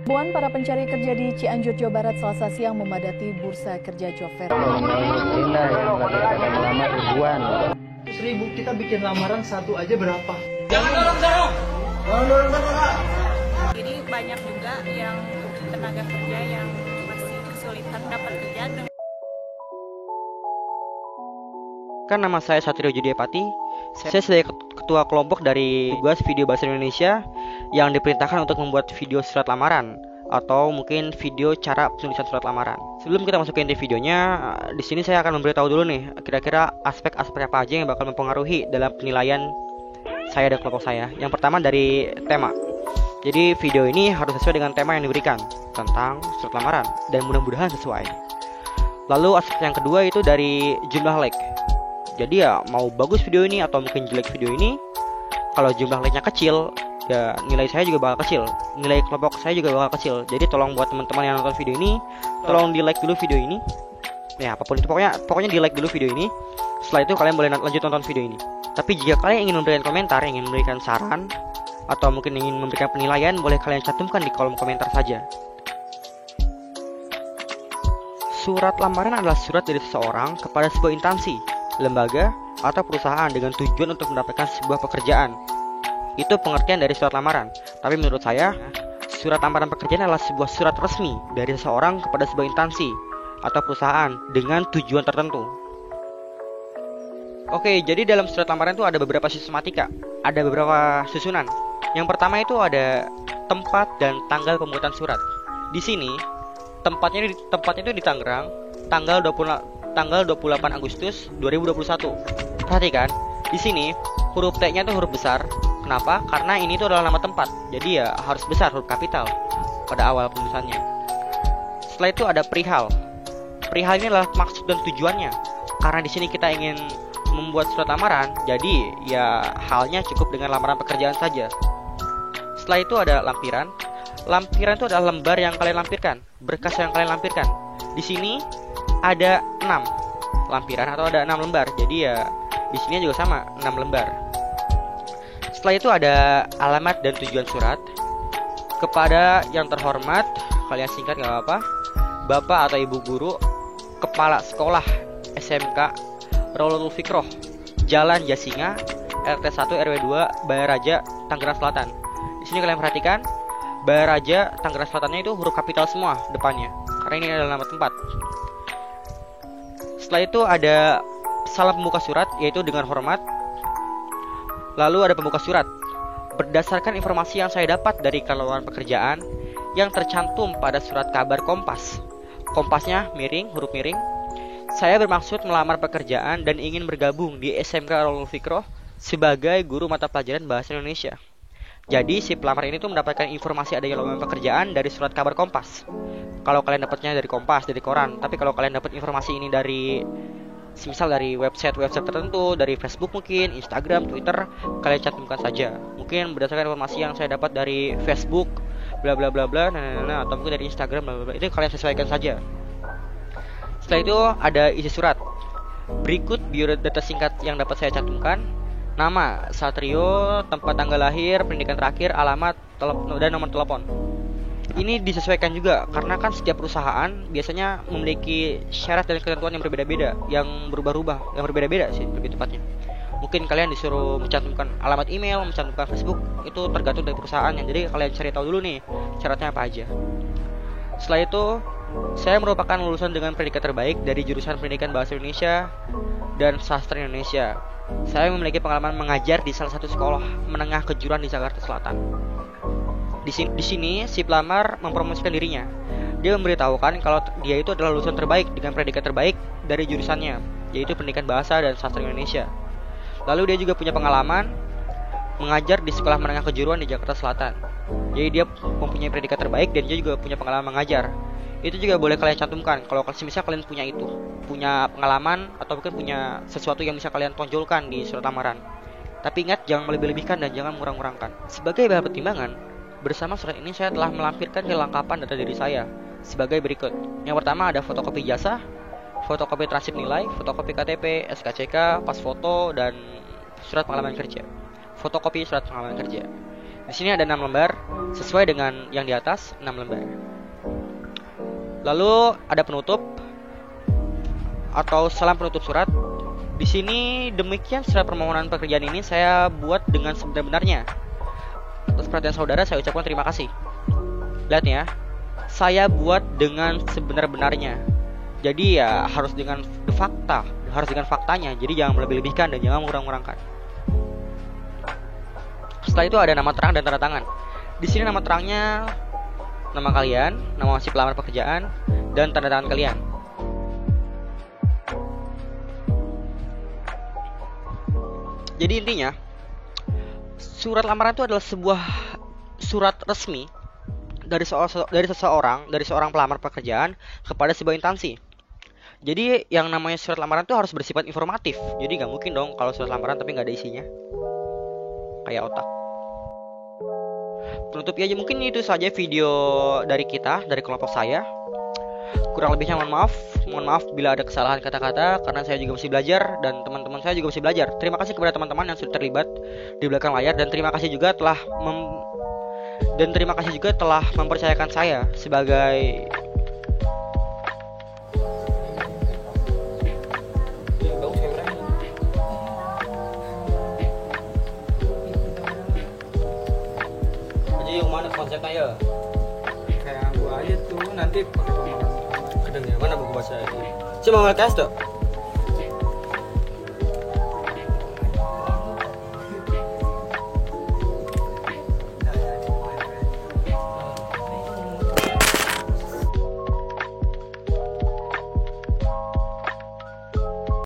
Ribuan para pencari kerja di Cianjur, Jawa Barat Selasa siang memadati bursa kerja job fair. Inilah yang lagi ada melamar ribuan. 1.000 kita bikin lamaran satu aja berapa? Jadi banyak juga yang tenaga kerja yang masih kesulitan dapat kerja. Kan nama saya Satrio Judiapati. Saya sebagai ketua kelompok dari tugas video bahasa Indonesia yang diperintahkan untuk membuat video surat lamaran atau mungkin video cara penulisan surat lamaran. Sebelum kita masuk ke inti videonya, di sini saya akan memberitahu dulu nih kira-kira aspek-aspek apa aja yang bakal mempengaruhi dalam penilaian saya dan kelompok saya. Yang pertama dari tema. Jadi video ini harus sesuai dengan tema yang diberikan tentang surat lamaran dan mudah-mudahan sesuai. Lalu aspek yang kedua itu dari jumlah like. Jadi ya mau bagus video ini atau mungkin jelek video ini, kalau jumlah like-nya kecil, ya nilai saya juga bakal kecil, nilai kelompok saya juga bakal kecil. Jadi tolong buat teman-teman yang nonton video ini, tolong di like dulu video ini. Ya apapun itu pokoknya di like dulu video ini. Setelah itu kalian boleh lanjut nonton video ini. Tapi jika kalian ingin memberikan komentar, ingin memberikan saran, atau mungkin ingin memberikan penilaian, boleh kalian cantumkan di kolom komentar saja. Surat lamaran adalah surat dari seseorang kepada sebuah instansi, lembaga, atau perusahaan dengan tujuan untuk mendapatkan sebuah pekerjaan. Itu pengertian dari surat lamaran. Tapi menurut saya, surat lamaran pekerjaan adalah sebuah surat resmi dari seseorang kepada sebuah instansi atau perusahaan dengan tujuan tertentu. Oke, jadi dalam surat lamaran itu ada beberapa sistematika, ada beberapa susunan. Yang pertama itu ada tempat dan tanggal pembuatan surat. Di sini tempatnya itu di Tangerang, tanggal 28 Agustus 2021. Perhatikan, di sini huruf T-nya itu huruf besar. Kenapa? Karena ini itu adalah nama tempat. Jadi ya harus besar, huruf kapital pada awal penulisannya. Setelah itu ada perihal. Perihal ini adalah maksud dan tujuannya. Karena di sini kita ingin membuat surat lamaran, jadi ya halnya cukup dengan lamaran pekerjaan saja. Setelah itu ada lampiran. Lampiran itu adalah lembar yang kalian lampirkan, berkas yang kalian lampirkan. Di sini ada 6 lampiran atau ada 6 lembar. Jadi ya di sini juga sama 6 lembar. Setelah itu ada alamat dan tujuan surat. Kepada yang terhormat, kalian singkat gak apa-apa, Bapak atau Ibu Guru, Kepala Sekolah SMK Raulatul Fikroh, Jalan Jasinga, RT 1 RW 2, Bayaraja, Tangerang Selatan. Di sini kalian perhatikan, Bayaraja, Tangerang Selatannya itu huruf kapital semua depannya, karena ini adalah nama tempat. Setelah itu ada salam pembuka surat, yaitu dengan hormat. Lalu ada pembuka surat. Berdasarkan informasi yang saya dapat dari lowongan pekerjaan yang tercantum pada surat kabar Kompas. Kompasnya miring, huruf miring. Saya bermaksud melamar pekerjaan dan ingin bergabung di SMK Raulatul Fikroh sebagai guru mata pelajaran bahasa Indonesia. Jadi si pelamar ini tuh mendapatkan informasi adanya lowongan pekerjaan dari surat kabar Kompas. Kalau kalian dapatnya dari Kompas, dari koran. Tapi kalau kalian dapat informasi ini dari misal dari website tertentu, dari Facebook mungkin, Instagram, Twitter, kalian cantumkan saja. Mungkin berdasarkan informasi yang saya dapat dari Facebook, bla bla bla bla, atau mungkin dari Instagram, bla bla bla. Itu kalian sesuaikan saja. Setelah itu ada isi surat. Berikut biodata singkat yang dapat saya cantumkan. Nama, Satrio, tempat tanggal lahir, pendidikan terakhir, alamat, dan nomor telepon. Ini disesuaikan juga karena kan setiap perusahaan biasanya memiliki syarat dan ketentuan yang berbeda-beda, yang berubah-ubah, yang berbeda-beda sih lebih tepatnya. Mungkin kalian disuruh mencantumkan alamat email, mencantumkan Facebook, itu tergantung dari perusahaannya. Jadi kalian cari tahu dulu nih syaratnya apa aja. Setelah itu, saya merupakan lulusan dengan predikat terbaik dari jurusan Pendidikan Bahasa Indonesia dan Sastra Indonesia. Saya memiliki pengalaman mengajar di salah satu sekolah menengah kejuruan di Jakarta Selatan. Di sini si pelamar mempromosikan dirinya. Dia memberitahukan kalau dia itu adalah lulusan terbaik dengan predikat terbaik dari jurusannya, yaitu Pendidikan Bahasa dan Sastra Indonesia. Lalu dia juga punya pengalaman mengajar di sekolah menengah kejuruan di Jakarta Selatan. Jadi dia mempunyai predikat terbaik dan dia juga punya pengalaman mengajar. Itu juga boleh kalian cantumkan kalau misalnya kalian punya itu, punya pengalaman atau mungkin punya sesuatu yang bisa kalian tonjolkan di surat lamaran. Tapi ingat, jangan melebih-lebihkan dan jangan murang-murangkan. Sebagai bahan pertimbangan, bersama surat ini saya telah melampirkan kelengkapan data diri saya sebagai berikut. Yang pertama ada fotokopi ijazah, fotokopi transkrip nilai, fotokopi KTP, SKCK, pas foto, dan surat pengalaman kerja. Fotokopi surat pengalaman kerja. Di sini ada 6 lembar, sesuai dengan yang di atas, 6 lembar. Lalu ada penutup atau salam penutup surat. Di sini demikian surat permohonan pekerjaan ini saya buat dengan sebenar-benarnya. Atas perhatian saudara saya ucapkan terima kasih. Lihat ya, saya buat dengan sebenar-benarnya. Jadi ya harus dengan fakta, harus dengan faktanya. Jadi jangan melebih-lebihkan dan jangan mengurang-urangkan. Setelah itu ada nama terang dan tanda tangan. Di sini nama terangnya nama kalian, nama si pelamar pekerjaan, dan tanda tangan kalian. Jadi intinya, surat lamaran itu adalah sebuah surat resmi dari seorang pelamar pekerjaan kepada sebuah instansi. Jadi yang namanya surat lamaran itu harus bersifat informatif. Jadi nggak mungkin dong kalau surat lamaran tapi nggak ada isinya, kayak otak. Penutupnya aja mungkin itu saja video dari kita, dari kelompok saya. Kurang lebihnya mohon maaf bila ada kesalahan kata-kata, karena saya juga masih belajar dan teman-teman saya juga masih belajar. Terima kasih kepada teman-teman yang sudah terlibat di belakang layar, dan terima kasih juga telah mempercayakan saya sebagai yang mana konsepnya ya? Kayak gua aja tuh nanti pakai pemakan. Kadang ya mana buku bahasa ini? Cuma mau tes tuh.